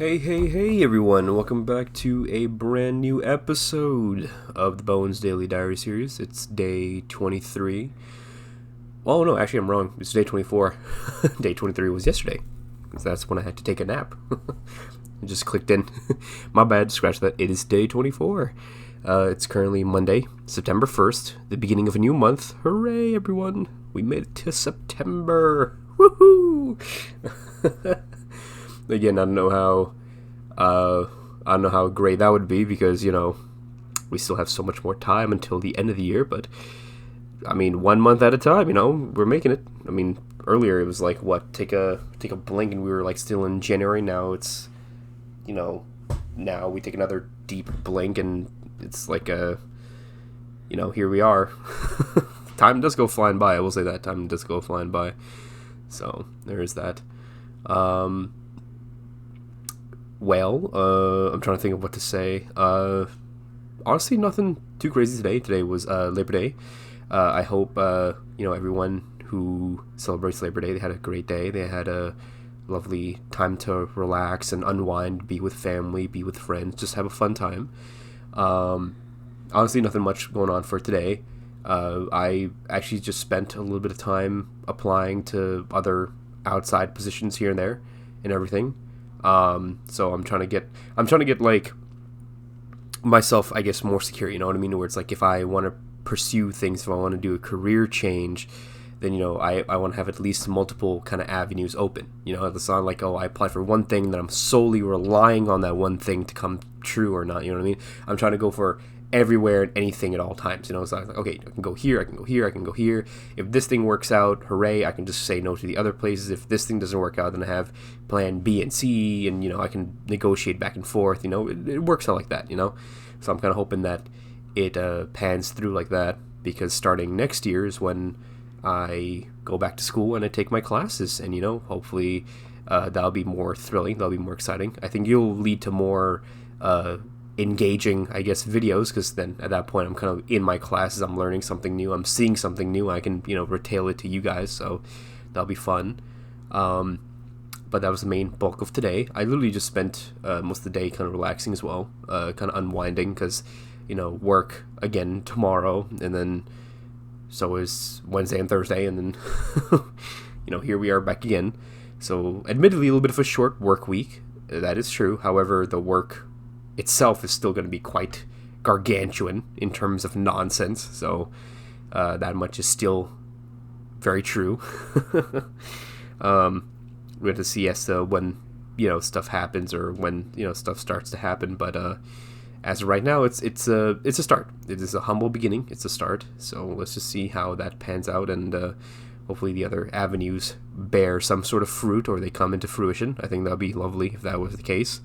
Hey everyone, welcome back to a brand new episode of the Bones Daily Diary series. It's day 23. Oh no, actually I'm wrong. It's day 24. Day 23 was yesterday, because that's when I had to take a nap. It just clicked in. My bad, scratch that. It is day 24. It's currently Monday, September 1st, the beginning of a new month. Hooray everyone! We made it to September! Woohoo! Again, I don't know how great that would be because we still have so much more time until the end of the year. But I mean, 1 month at a time. We're making it. I mean, earlier it was like what take a blink and we were like still in January. Now it's now we take another deep blink and it's like here we are. Time does go flying by. I will say that time does go flying by. So there is that. I'm trying to think of what to say. Honestly, nothing too crazy today. Today was Labor Day. I hope everyone who celebrates Labor Day, they had a great day. They had a lovely time to relax and unwind, be with family, be with friends, just have a fun time. Honestly, nothing much going on for today. I actually just spent a little bit of time applying to other outside positions here and there and everything. So I'm trying to get like myself, I guess, more secure, you know what I mean? Where it's like, if I want to pursue things, if I want to do a career change, then, I want to have at least multiple kind of avenues open. It's not like, oh, I applied for one thing, then I'm solely relying on that one thing to come true or not, you know what I mean? I'm trying to go for everywhere and anything at all times, so it's like, okay, I can go here, I can go here, I can go here. If this thing works out, hooray, I can just say no to the other places. If this thing doesn't work out, then I have plan B and C, and I can negotiate back and forth. It works out like that. So I'm kind of hoping that it pans through like that, because starting next year is when I go back to school and I take my classes, and hopefully that'll be more thrilling, that'll be more exciting. I think it'll lead to more engaging, I guess, videos, because then at that point I'm kind of in my classes, I'm learning something new, I'm seeing something new, I can retail it to you guys, so that'll be fun. But that was the main bulk of today. I literally just spent most of the day kind of relaxing as well, kind of unwinding, because work again tomorrow, and then so is Wednesday and Thursday, and then here we are back again. So admittedly a little bit of a short work week, that is true. However, the work itself is still going to be quite gargantuan in terms of nonsense, so that much is still very true. We have to see as to when stuff happens, or when stuff starts to happen, but as of right now, it's a start. It is a humble beginning. It's a start, so let's just see how that pans out, and hopefully the other avenues bear some sort of fruit, or they come into fruition. I think that would be lovely if that was the case.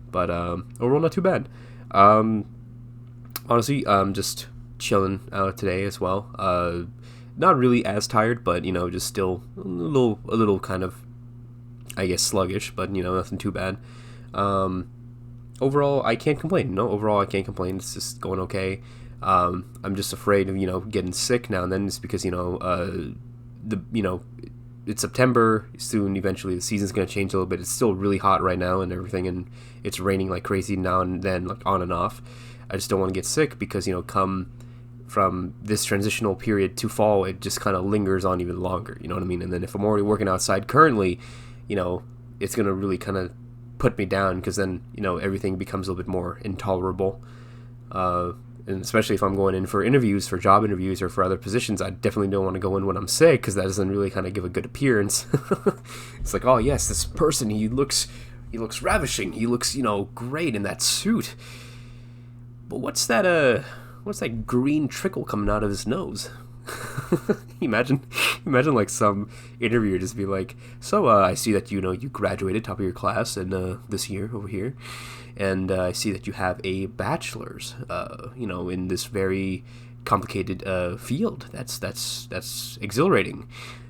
But overall, not too bad. Honestly, just chilling out today as well. Not really as tired, but just still a little kind of, I guess, sluggish. But nothing too bad. Overall, I can't complain. Overall, I can't complain. It's just going okay. I'm just afraid of getting sick now and then. It's because it's September soon. Eventually, the season's going to change a little bit. It's still really hot right now and everything, and it's raining like crazy now and then, like on and off. I just don't want to get sick because come from this transitional period to fall, it just kind of lingers on even longer. You know what I mean? And then if I'm already working outside currently, it's going to really kind of put me down, because then everything becomes a little bit more intolerable. And especially if I'm going in for interviews, for job interviews, or for other positions, I definitely don't want to go in when I'm sick, because that doesn't really kind of give a good appearance. It's like, oh yes, this person, he looks ravishing, he looks great in that suit, but what's that green trickle coming out of his nose? imagine like some interviewer just be like, so I see that you graduated top of your class and this year over here, and I see that you have a bachelor's in this very complicated field. That's exhilarating.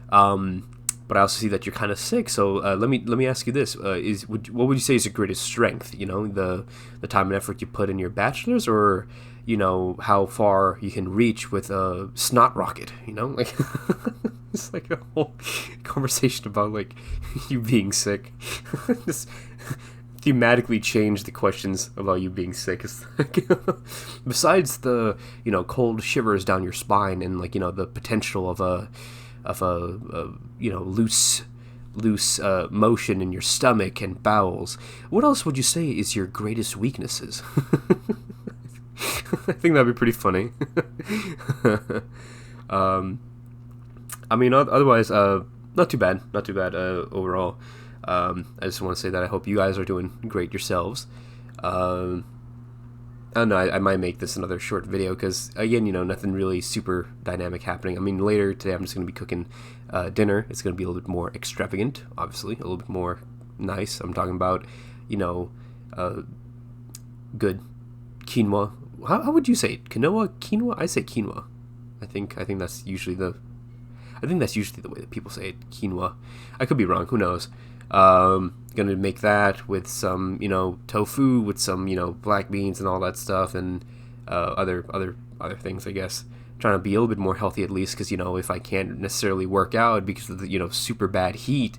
But I also see that you're kind of sick, so let me ask you this: what would you say is your greatest strength? The time and effort you put in your bachelor's, or how far you can reach with a snot rocket? Like it's like a whole conversation about like you being sick. Just thematically change the questions about you being sick. It's like, besides the cold shivers down your spine and like the potential of a loose motion in your stomach and bowels, what else would you say is your greatest weaknesses? I think that'd be pretty funny. I mean, otherwise, not too bad overall. I just want to say that I hope you guys are doing great yourselves. I don't know, I might make this another short video because, again, nothing really super dynamic happening. I mean, later today I'm just going to be cooking dinner. It's going to be a little bit more extravagant, obviously, a little bit more nice. I'm talking about, good quinoa. How would you say it? Quinoa? I say quinoa. I think that's usually the way that people say it, quinoa. I could be wrong, who knows. Gonna make that with some, tofu, with some, black beans and all that stuff, and other things, I guess. Trying to be a little bit more healthy at least, because, if I can't necessarily work out because of the, super bad heat,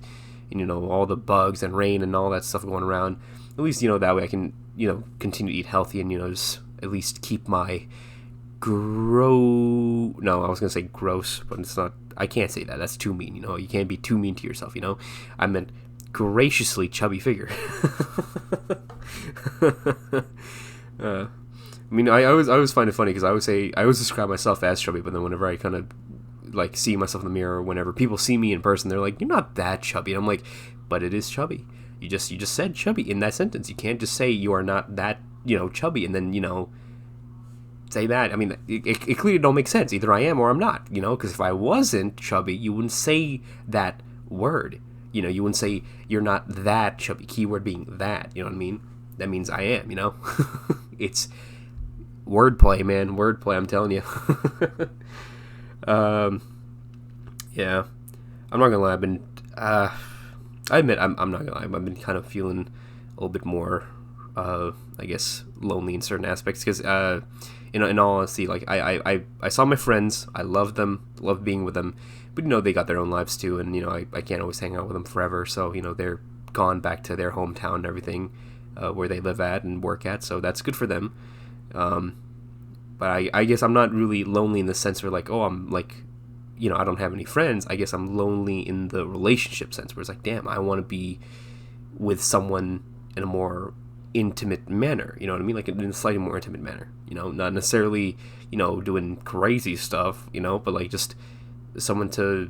and, all the bugs and rain and all that stuff going around, at least, that way I can, continue to eat healthy and, just at least keep my no, I was gonna say gross, but it's not. I can't say that. That's too mean. You can't be too mean to yourself. I meant graciously chubby figure. I mean, I always find it funny because I always describe myself as chubby, but then whenever I kind of like see myself in the mirror, whenever people see me in person, they're like, "You're not that chubby," and I'm like, "But it is chubby. You just said chubby in that sentence. You can't just say you are not that chubby and then say that. I mean, it clearly don't make sense. Either I am or I'm not, because if I wasn't chubby, you wouldn't say that word. You wouldn't say you're not that chubby, keyword being that, you know what I mean? That means I am, It's wordplay, man, wordplay, I'm telling you. Yeah, I'm not gonna lie, I admit, I'm not gonna lie, I've been kind of feeling a little bit more, I guess, lonely in certain aspects, because, in all honesty, like, I saw my friends, I loved them, loved being with them, but, they got their own lives too, and, I can't always hang out with them forever, so, they're gone back to their hometown and everything, where they live at and work at, so that's good for them, but I guess I'm not really lonely in the sense where, like, oh, I'm, like, I don't have any friends. I guess I'm lonely in the relationship sense, where it's like, damn, I want to be with someone in a more intimate manner, you know what I mean? Like in a slightly more intimate manner, not necessarily, doing crazy stuff, but like just someone to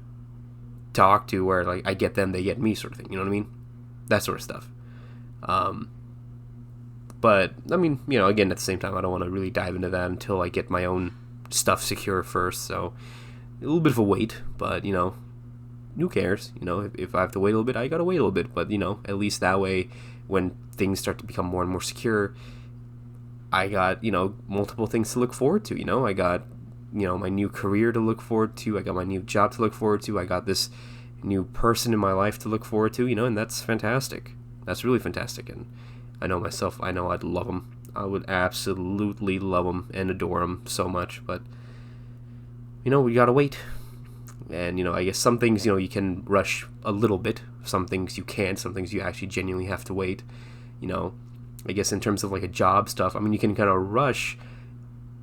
talk to where like I get them, they get me, sort of thing, you know what I mean? That sort of stuff. But I mean, again, at the same time, I don't want to really dive into that until I get my own stuff secure first, so a little bit of a wait, but who cares? If I have to wait a little bit, I gotta wait a little bit, but at least that way, when things start to become more and more secure, I got, multiple things to look forward to, I got, my new career to look forward to, I got my new job to look forward to, I got this new person in my life to look forward to, and that's fantastic. That's really fantastic, and I know myself, I know I'd love them. I would absolutely love them and adore them so much, but, we gotta wait. And, I guess some things, you can rush a little bit. Some things you can't. Some things you actually genuinely have to wait. I guess in terms of, like, a job stuff, I mean, you can kind of rush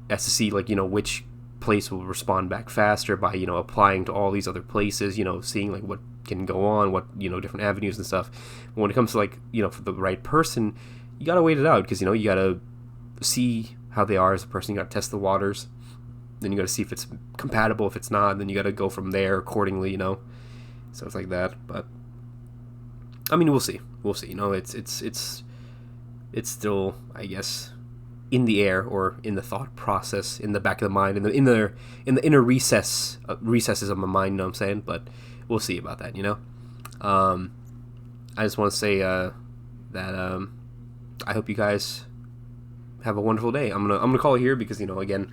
as to see, like, which place will respond back faster by, applying to all these other places, seeing, like, what can go on, what, different avenues and stuff. But when it comes to, like, for the right person, you gotta wait it out because, you gotta see how they are as a person. You gotta test the waters. Then you got to see if it's compatible. If it's not, then you got to go from there accordingly, So it's like that. But I mean, we'll see. It's still, I guess, in the air or in the thought process, in the back of the mind, in the inner recesses of my mind. You know what I'm saying? But we'll see about that. I just want to say that I hope you guys have a wonderful day. I'm gonna call it here because again.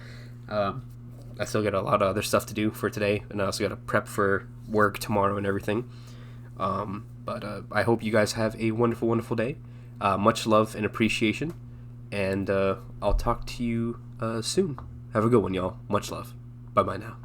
I still got a lot of other stuff to do for today, and I also got to prep for work tomorrow and everything. But I hope you guys have a wonderful, wonderful day. Much love and appreciation, and I'll talk to you soon. Have a good one, y'all. Much love. Bye-bye now.